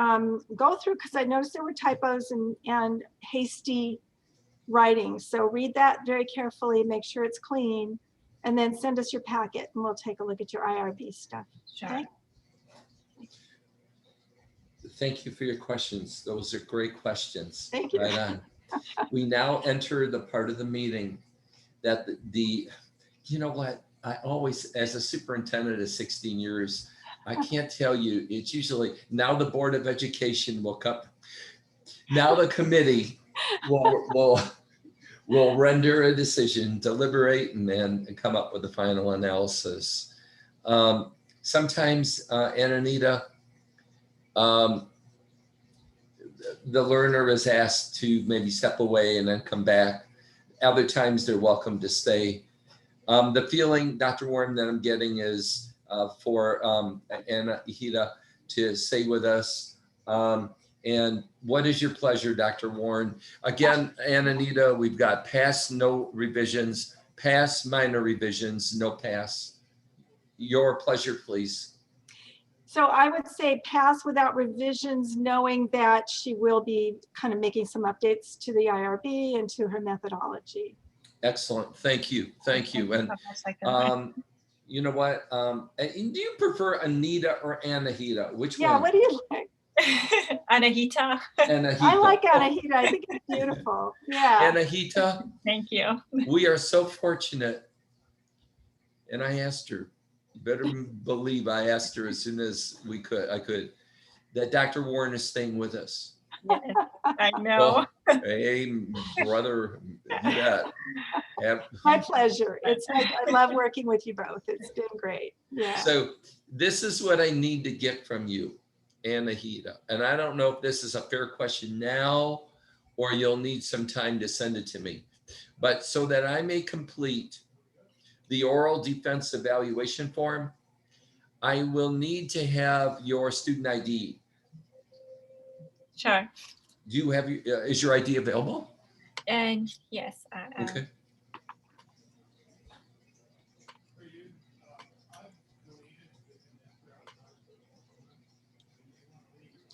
go through, because I noticed there were typos and hasty writing. So read that very carefully, make sure it's clean, and then send us your packet and we'll take a look at your IRB stuff. Sure. Okay? Thank you for your questions. Those are great questions. Thank you. Right on. We now enter the part of the meeting that you know what, I always, as a superintendent of 16 years, I can't tell you, it's usually, now the Board of Education will come, now the committee will render a decision, deliberate, and then come up with a final analysis. Sometimes, Anahita, the learner is asked to maybe step away and then come back. Other times they're welcome to stay. The feeling, Dr. Warren, that I'm getting is for Anahita to stay with us. And what is your pleasure, Dr. Warren? Again, Anahita, we've got pass, no revisions, pass, minor revisions, no pass. Your pleasure, please. So I would say pass without revisions, knowing that she will be kind of making some updates to the IRB and to her methodology. Excellent. Thank you. Thank you. And you know what? Do you prefer Anita or Anahita? Which one? Yeah, what do you like? Anahita. Anahita. I like Anahita. I think it's beautiful. Yeah. Anahita. Thank you. We are so fortunate. And I asked her, you better believe I asked her as soon as I could, that Dr. Warren is staying with us. Yes, I know. Well, hey, brother, you bet. My pleasure. It's like, I love working with you both. It's been great. Yeah. So this is what I need to get from you, Anahita. And I don't know if this is a fair question now, or you'll need some time to send it to me. But so that I may complete the oral defense evaluation form, I will need to have your student ID. Sure. Do you have, is your ID available? And yes, Okay.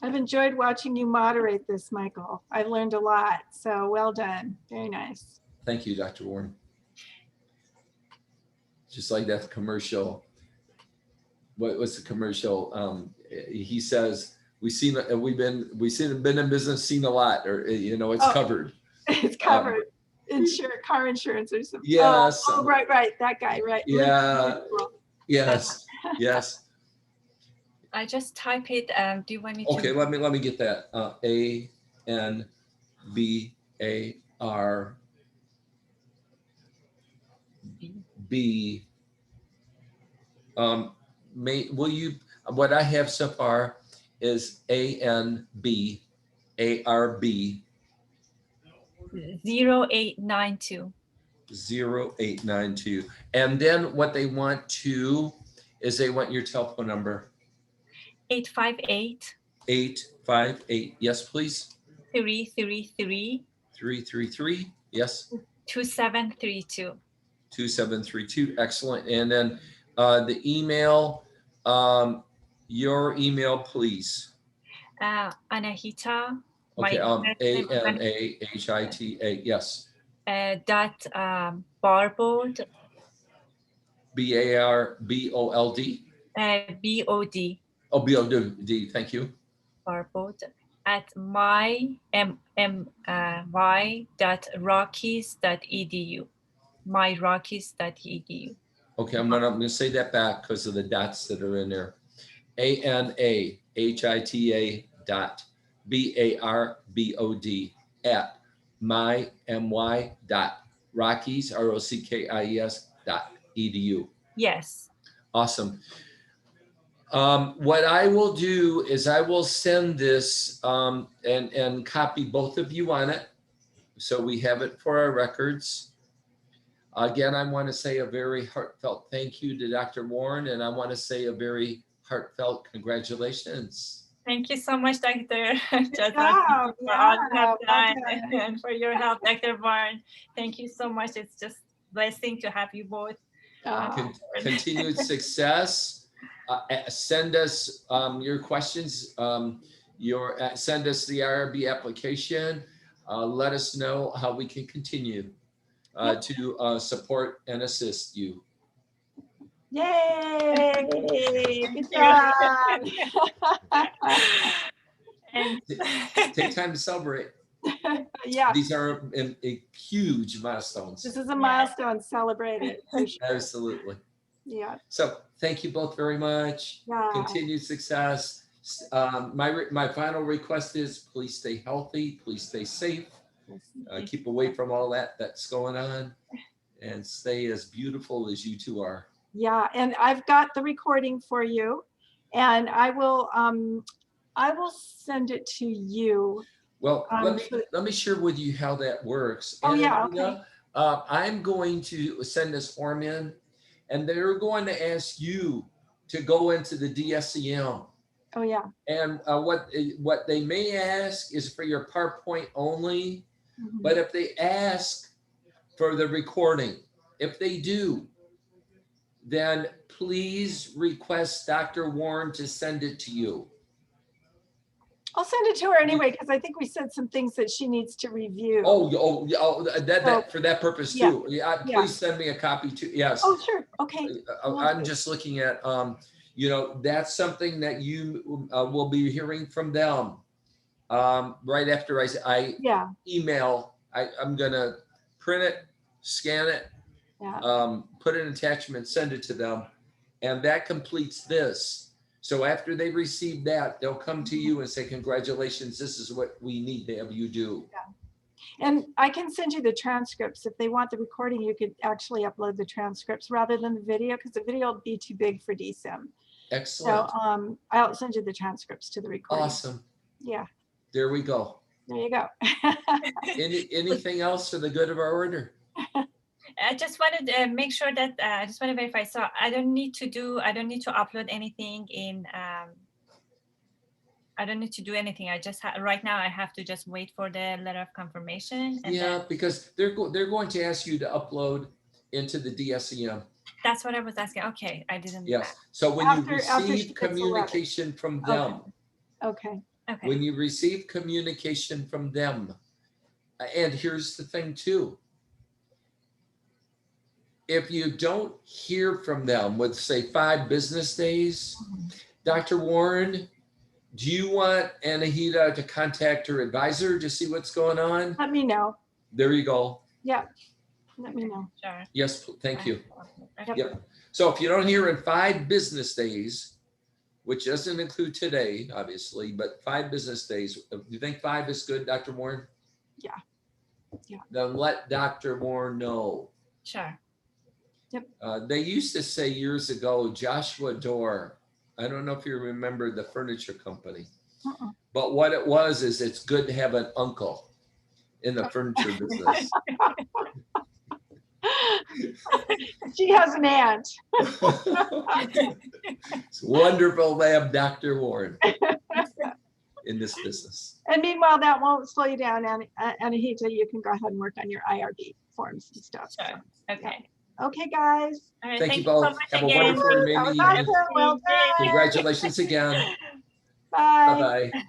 I've enjoyed watching you moderate this, Michael. I've learned a lot. So well done. Very nice. Thank you, Dr. Warren. Just like that commercial. What was the commercial? He says, we've been in business, seen a lot, or it's covered. It's covered. Car insurance or something. Yes. Oh, right. That guy, right. Yeah. Yes. Yes. I just type it. Do you want me to? Okay, let me get that. ANBARB. What I have so far is ANBARB. 0892. 0892. And then what they want your telephone number. 858. 858. Yes, please. 333. 333. Yes. 2732. 2732. Excellent. And then the email, your email, please. Anahita. Okay. ANAHITA. Yes. Dot barbold. BARBOLD. BOD. Oh, BOD. Thank you. Barbold at my.rockies.edu. myrockies.edu. Okay, I'm gonna say that back because of the dots that are in there. ANAHITA dot BARBOD at my dot Rockies ROCKIES.edu. Yes. Awesome. What I will do is I will send this and copy both of you on it, so we have it for our records. Again, I want to say a very heartfelt thank you to Dr. Warren, and I want to say a very heartfelt congratulations. Thank you so much, Dr. Yeah, for all you have done well and for your help, Dr. Warren. Thank you so much. It's just a blessing to have you both. Continued success. Send us your questions. Send us the IRB application. Let us know how we can continue to support and assist you. Yay! Good job. And Take time to celebrate. Yeah. These are huge milestones. This is a milestone. Celebrate it. For sure. Absolutely. Yeah. So thank you both very much. Yeah. Continued success. My final request is please stay healthy. Please stay safe. Keep away from all that's going on, and stay as beautiful as you two are. Yeah, and I've got the recording for you, and I will send it to you. Well, let me share with you how that works. Oh, and yeah, okay. I'm going to send this form in, and they're going to ask you to go into the DSCM. Oh, yeah. And what they may ask is for your PowerPoint only, Mhm. but if they ask for the recording, if they do, then please request Dr. Warren to send it to you. I'll send it to her anyway, because I think we said some things that she needs to review. That for that purpose too. Yeah, please send me a copy too. Yes. Oh, sure. Okay. I'm just looking at, that's something that you will be hearing from them right after I email. I'm gonna print it, scan it, put an attachment, send it to them, and that completes this. So after they receive that, they'll come to you and say, congratulations, this is what we need to have you do. And I can send you the transcripts. If they want the recording, you could actually upload the transcripts rather than the video, because the video will be too big for DSIM. Excellent. So I'll send you the transcripts to the recording. Awesome. Yeah, There we go. there you go. Anything else for the good of our order? I just wanted to make sure that I just want to verify. So I don't need to upload anything in. I don't need to do anything. I just right now I have to just wait for the letter of confirmation. And Yeah, then, because they're going to ask you to upload into the DSEM. that's what I was asking. Okay, I didn't. Do Yes. So when After you she receive gets the letter. communication from them, Okay. that. Okay. when you receive communication from them, and here's the thing too. If you don't hear from them with, say, 5 business days, Dr. Warren, do you want Anahita to contact her advisor to see what's going on? Let me know. There you go. Yeah, let me know. Sure. Yes, thank you. Okay. Yep. So if you don't hear in 5 business days, which doesn't include today, obviously, but 5 business days, you think 5 is good, Dr. Warren? Yeah. Yeah. Then let Dr. Warren know. Sure. They used to say years ago, Joshua Dorr, I don't know if you remember the furniture company, but what it was is it's good to have an uncle in the furniture business. She has an aunt. It's wonderful to have Dr. Warren in this business. And meanwhile, that won't slow you down, Anahita. You can go ahead and work on your IRB forms and stuff. So. Sure. Okay. Okay, guys. All right. Thank you so both. much Have a again. wonderful That remaining was evening. awesome. Well done. Congratulations again. Bye. Bye-bye.